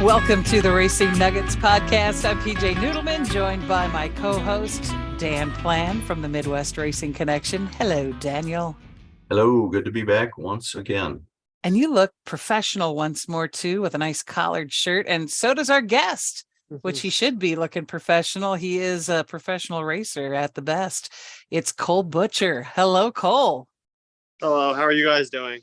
Welcome to the Racing Nuggets podcast. I'm PJ Noodleman, joined by my co-host, Dan Plan from the Midwest Racing Connection. Hello, Daniel. Hello, good to be back once again. And you look professional once more, too, with a nice collared shirt. And so does our guest, which he should be looking professional. He is a professional racer at the best. It's Cole Butcher. Hello, Cole. Hello, how are you guys doing?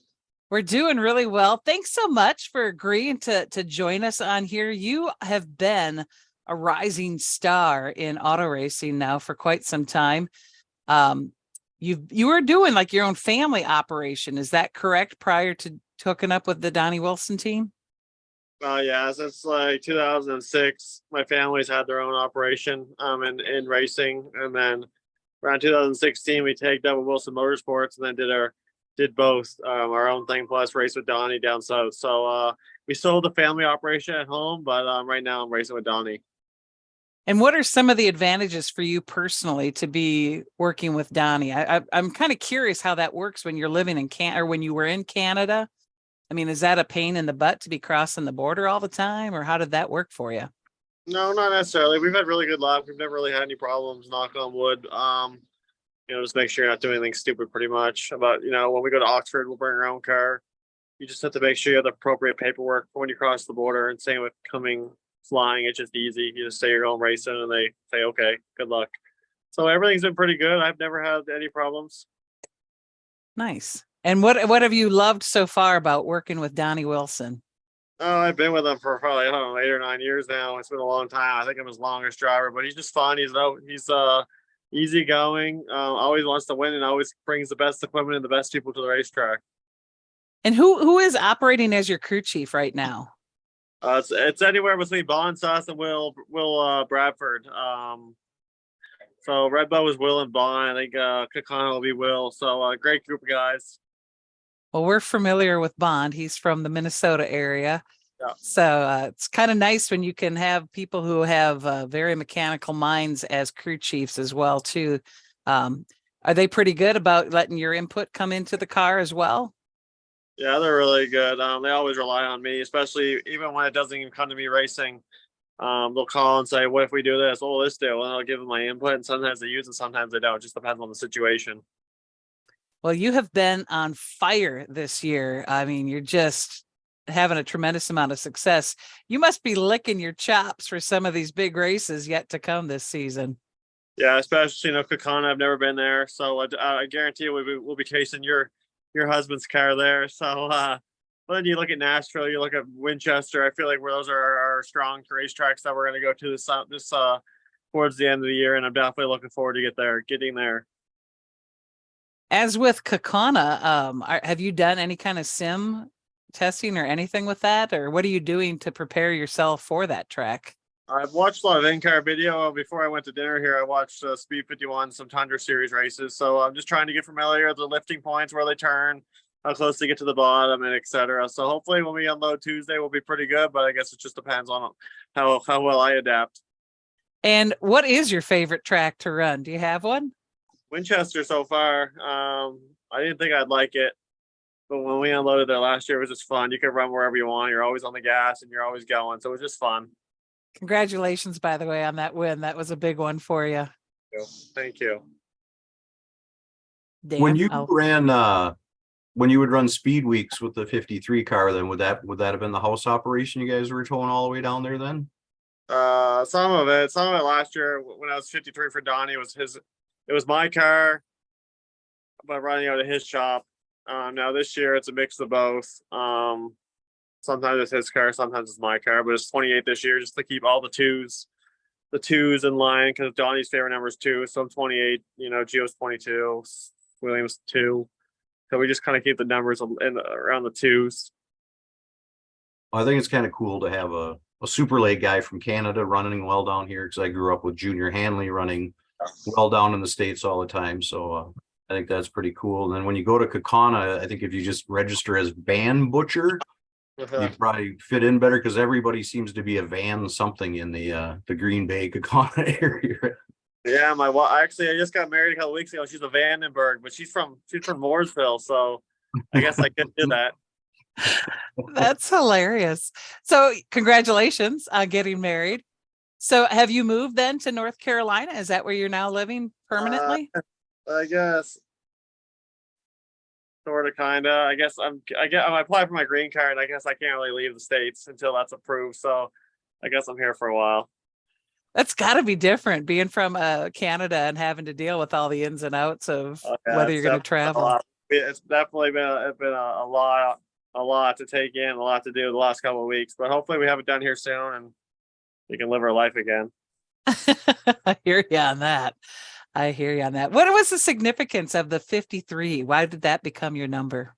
We're doing really well. Thanks so much for agreeing to join us on here. You have been a rising star in auto racing now for quite some time. You were doing like your own family operation. Is that correct? Prior to hooking up with the Donnie Wilson team? Yeah, since like 2006, my family's had their own operation in racing, and then around 2016 we tagged up with Wilson Motorsports, and then did both our own thing plus race with Donnie down south. So we sold the family operation at home, but right now I'm racing with Donnie. And what are some of the advantages for you personally to be working with Donnie? I'm kind of curious how that works when you're living in or when you were in Canada. I mean, is that a pain in the butt to be crossing the border all the time, or how did that work for you? No, not necessarily. We've had really good luck. We've never really had any problems, knock on wood. Just make sure you're not doing anything stupid pretty much. But, when we go to Oxford, we'll bring our own car. You just have to make sure you have the appropriate paperwork for when you cross the border. And same with flying, it's just easy. You just say you're going racing and they say, okay, good luck. So everything's been pretty good. I've never had any problems. Nice. And what have you loved so far about working with Donnie Wilson? Oh, I've been with him for probably, 8 or 9 years now. It's been a long time. I think I'm his longest driver, but he's just fun. He's easygoing, always wants to win, and always brings the best equipment and the best people to the racetrack. And who is operating as your crew chief right now? It's anywhere between Bond, Sauce, and Will Bradford. So Red Bow is Will and Bond. I think Kakana will be Will. So great group of guys. Well, we're familiar with Bond. He's from the Minnesota area. Yeah. So it's kind of nice when you can have people who have very mechanical minds as crew chiefs as well, too. Are they pretty good about letting your input come into the car as well? Yeah, they're really good. They always rely on me, especially even when it doesn't even come to me racing. They'll call and say, what if we do this? What will this do? And I'll give them my input, and sometimes they use it, sometimes they don't. It just depends on the situation. Well, you have been on fire this year. I mean, you're just having a tremendous amount of success. You must be licking your chops for some of these big races yet to come this season. Yeah, especially, Kakana, I've never been there. So I guarantee we'll be chasing your husband's car there. So but then you look at Nashville, you look at Winchester. I feel like those are our strong racetracks that we're going to go to this towards the end of the year. And I'm definitely looking forward to getting there. As with Kakana, have you done any kind of sim testing or anything with that? Or what are you doing to prepare yourself for that track? I've watched a lot of in-car video. Before I went to dinner here, I watched Speed 51, some Tundra Series races. So I'm just trying to get familiar with the lifting points, where they turn, how close they get to the bottom, and etc. So hopefully when we unload Tuesday, we'll be pretty good. But I guess it just depends on how well I adapt. And what is your favorite track to run? Do you have one? Winchester so far. I didn't think I'd like it, but when we unloaded there last year, it was just fun. You can run wherever you want. You're always on the gas and you're always going. So it was just fun. Congratulations, by the way, on that win. That was a big one for you. Thank you. Dan, when you would run speed weeks with the 53 car, then would that have been the house operation you guys were towing all the way down there then? Some of it last year when I was 53 for Donnie, it was my car, but running out of his shop. Now this year it's a mix of both. Sometimes it's his car, sometimes it's my car, but it's 28 this year just to keep all the twos in line, because Donnie's favorite number is 2. So I'm 28, Gio's 22, Williams 2. So we just kind of keep the numbers around the 2s. I think it's kind of cool to have a super late guy from Canada running well down here, because I grew up with Junior Hanley running well down in the States all the time. So I think that's pretty cool. And then when you go to Kakana, I think if you just register as Van Butcher, you probably fit in better, because everybody seems to be a van something in the Green Bay Kakana area. Yeah, my wife, actually, I just got married a couple weeks ago. She's a Vandenberg, but she's from Mooresville, so I guess I could do that. That's hilarious. So congratulations on getting married. So have you moved then to North Carolina? Is that where you're now living permanently? I guess sort of, kind of. I applied for my green card. I guess I can't really leave the States until that's approved. So I guess I'm here for a while. That's got to be different being from Canada and having to deal with all the ins and outs of Yeah, whether it's you're going to definitely been a travel. lot. It's definitely been a lot to take in, a lot to do the last couple of weeks. But hopefully we have it done here soon and we can live our life again. I hear you on that. I hear you on that. What was the significance of the 53? Why did that become your number?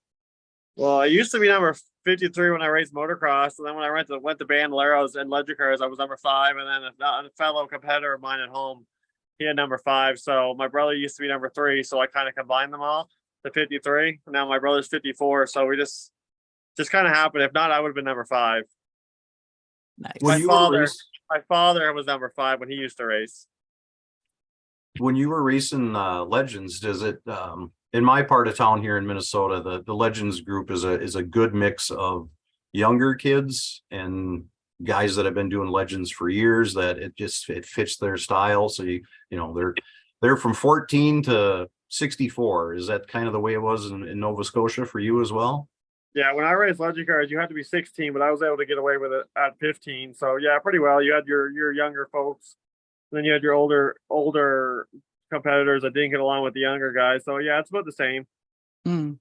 Well, I used to be number 53 when I raced motocross, and then when I went to bandoleros and ledger cars, I was number 5. And then a fellow competitor of mine at home, he had number 5. So my brother used to be number 3, so I kind of combined them all to 53. Now my brother's 54, so we just kind of happened. If not, I would have been number 5. Nice. When you were race- My father was number 5 when he used to race. when you were racing Legends, does it in my part of town here in Minnesota, the Legends group is a good mix of younger kids and guys that have been doing Legends for years, that it fits their style. So you know they're from 14 to 64. Is that kind of the way it was in Nova Scotia for you as well? Yeah, when I raced legend cars, you had to be 16, but I was able to get away with it at 15. So yeah, pretty well. You had your younger folks, then you had your older competitors that didn't get along with the younger guys. So yeah, it's about the same. Mm.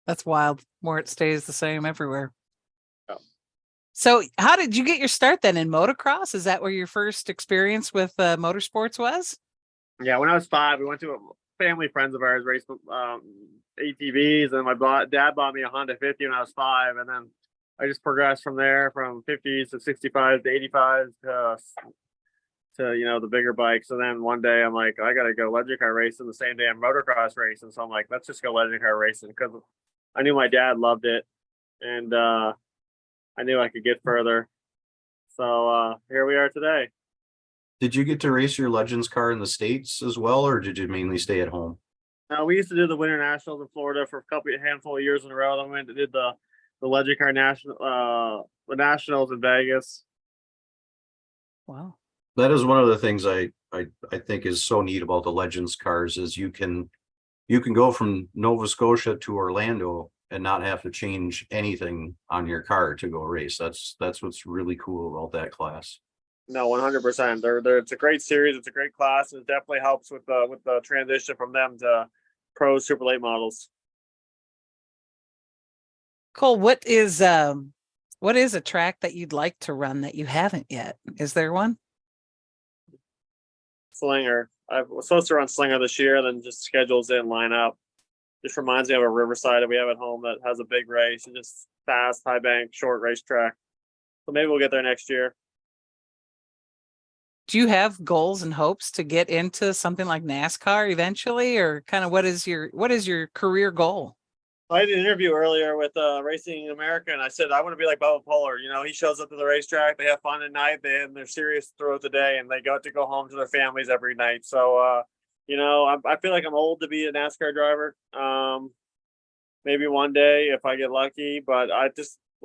That's wild. More it stays the same everywhere. Oh. So how did you get your start then in motocross? Is that where your first experience with motorsports was? Yeah, when I was 5, we went to family friends of ours raced ATVs, and my dad bought me a Honda 50 when I was 5, and then I just progressed from there, from 50s to 65 to 85 to the bigger bikes. And then one day I'm like, I gotta go legend car racing the same day I'm motocross racing. So I'm like, let's just go legend car racing, because I knew my dad loved it, and I knew I could get further. So here we are today. Did you get to race your Legends car in the States as well, or did you mainly stay at home? We used to do the Winter Nationals in Florida for a handful of years in a row. Then we went and did the Legend Car the Nationals in Vegas. Wow. That is one of the things I think is so neat about the Legends cars is you can go from Nova Scotia to Orlando and not have to change anything on your car to go race. That's what's really cool about that class. No, 100%. They're it's a great series. It's a great class, and it definitely helps with the transition from them to pro super late models. Cole, what is a track that you'd like to run that you haven't yet? Is there one? Slinger. I was supposed to run Slinger this year, then just schedules didn't line up. Just reminds me of a Riverside that we have at home that has a big race and just fast, high bank, short racetrack. So maybe we'll get there next year. Do you have goals and hopes to get into something like NASCAR eventually, or kind of what is your career goal? I did an interview earlier with Racing America, and I said I want to be like Bubba Polar. He shows up to the racetrack, they have fun at night, they're serious throughout the day, and they got to go home to their families every night. So, I feel like I'm old to be a NASCAR driver. Maybe one day if I get lucky, but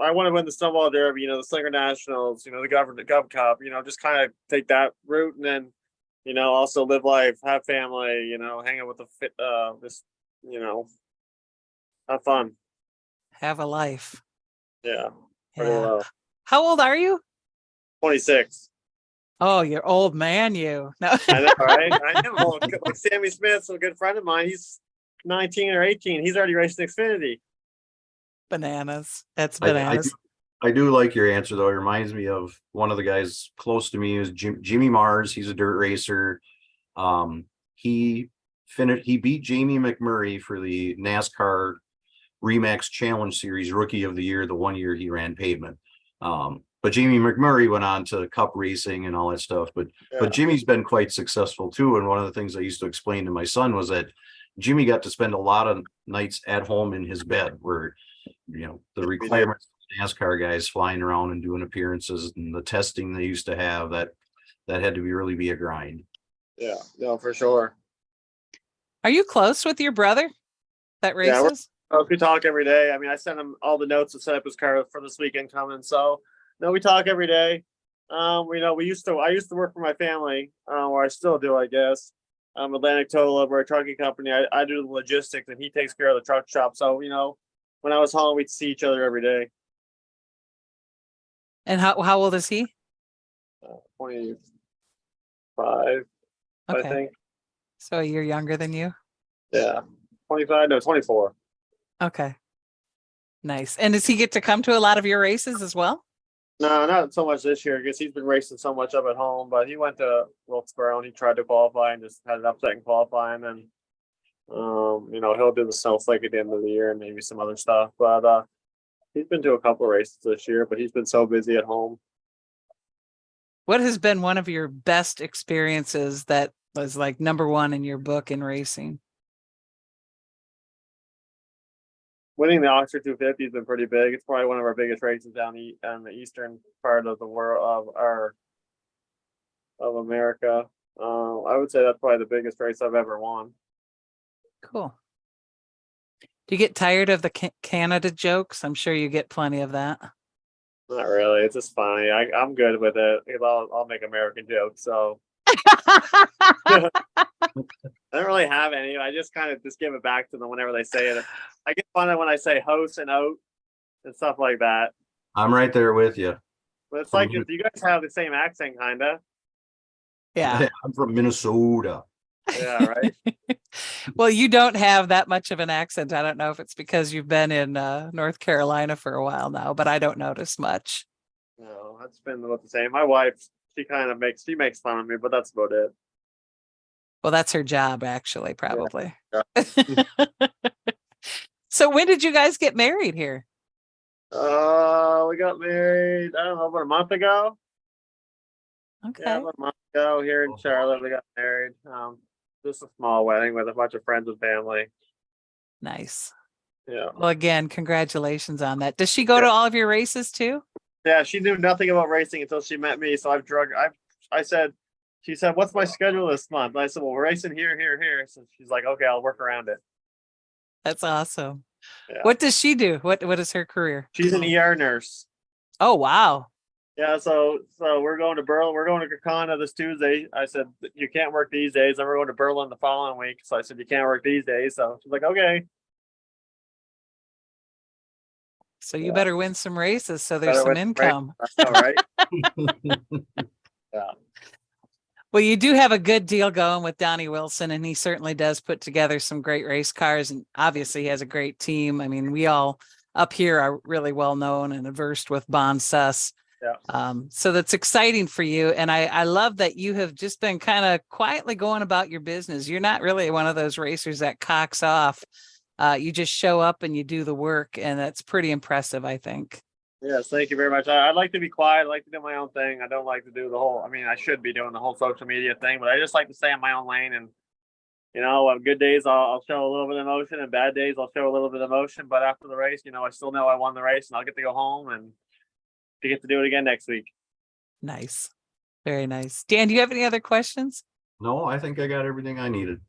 I want to win the Snowball Derby, the Slinger Nationals, the Gov Cup, just kind of take that route, and then, also live life, have family, hang out with have fun. Have a life. Yeah. Yeah. How old are you? 26. Oh, you're old man, you. No. I know, right? I am old. Like Sammy Smith's a good friend of mine. He's 19 or 18. He's already racing Xfinity. Bananas. That's bananas. I do like your answer though. It reminds me of one of the guys close to me is Jimmy Mars. He's a dirt racer. He beat Jamie McMurray for the NASCAR Remax Challenge Series Rookie of the Year the one year he ran pavement. But Jamie McMurray went on to Cup racing and all that stuff. But Jimmy's been quite successful too. And one of the things I used to explain to my son was that Jimmy got to spend a lot of nights at home in his bed where the requirements of NASCAR guys flying around and doing appearances and the testing they used to have that had to really be a grind. Yeah, no, for sure. Are you close with your brother that races? We talk every day. I mean, I send him all the notes to set up his car for this weekend coming. So no, we talk every day. I used to work for my family, or I still do, I guess. Atlantic Tola, we're a trucking company. I do the logistics and he takes care of the truck shop. So, when I was home, we'd see each other every day. And how old is he? 25, I Okay. think. So a year younger than you? Yeah. 25, no, 24. Okay. Nice. And does he get to come to a lot of your races as well? No, not so much this year because he's been racing so much up at home. But he went to Wilkesboro and he tried to qualify and just had an upset in qualifying. And he'll do the snowflake at the end of the year and maybe some other stuff. But he's been to a couple of races this year, but he's been so busy at home. What has been one of your best experiences that was like number one in your book in racing? Winning the Oxford 250 has been pretty big. It's probably one of our biggest races down on the eastern part of the world of America. I would say that's probably the biggest race I've ever won. Cool. Do you get tired of the Canada jokes? I'm sure you get plenty of that. Not really. It's just funny. I'm good with it. I'll make American jokes. So I don't really have any. I just kind of just give it back to them whenever they say it. I get fun when I say host and oat and stuff like that. I'm right there with you. But it's like you guys have the same accent, kind of. Yeah. I'm from Minnesota. Yeah, right. Well, you don't have that much of an accent. I don't know if it's because you've been in North Carolina for a while now, but I don't notice much. No, that's been about the same. My wife, she makes fun of me, but that's about it. Well, that's her job, actually, probably. Yeah. So when did you guys get married here? We got married, I don't know, about a month ago. Okay. Yeah, about a month ago here in Charlotte, we got married. Just a small wedding with a bunch of friends and family. Nice. Yeah. Well, again, congratulations on that. Does she go to all of your races too? Yeah, she knew nothing about racing until she met me. So she said, what's my schedule this month? And I said, well, we're racing here, here, here. So she's like, okay, I'll work around it. That's awesome. Yeah. What does she do? What is her career? She's an ER nurse. Oh, wow. Yeah, so we're going to Berlin. We're going to Kakana this Tuesday. I said, you can't work these days. And we're going to Berlin the following week. So I said, you can't work these days. So she's like, okay. So you better win some races so there's some income. All right. Yeah. Well, you do have a good deal going with Donnie Wilson, and he certainly does put together some great race cars. And obviously he has a great team. I mean, we all up here are really well known and versed with Bon Suss. Yeah. So that's exciting for you. And I love that you have just been kind of quietly going about your business. You're not really one of those racers that cocks off. You just show up and you do the work, and that's pretty impressive, I think. Yes, thank you very much. I'd like to be quiet. I like to do my own thing. I don't like to do I should be doing the whole social media thing, but I just like to stay in my own lane. And, on good days, I'll show a little bit of emotion, and bad days, I'll show a little bit of emotion. But after the race, I still know I won the race, and I'll get to go home and get to do it again next week. Nice. Very nice. Dan, do you have any other questions? No, I think I got everything I needed.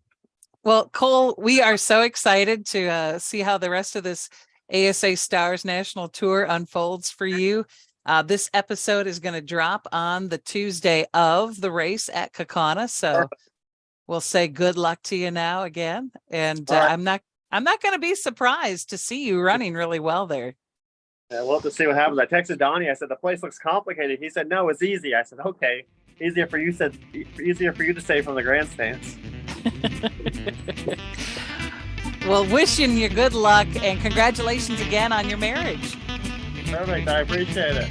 Well, Cole, we are so excited to see how the rest of this ASA Stars National Tour unfolds for you. This episode is going to drop on the Tuesday of the race at Kakana. So we'll say good luck to you now again. And right. I'm not going to be surprised to see you running really well there. Yeah, we'll have to see what happens. I texted Donnie. I said, the place looks complicated. He said, no, it's easy. I said, okay. Easier for you to say from the grandstands. Well, wishing you good luck and congratulations again on your marriage. Perfect. I appreciate it.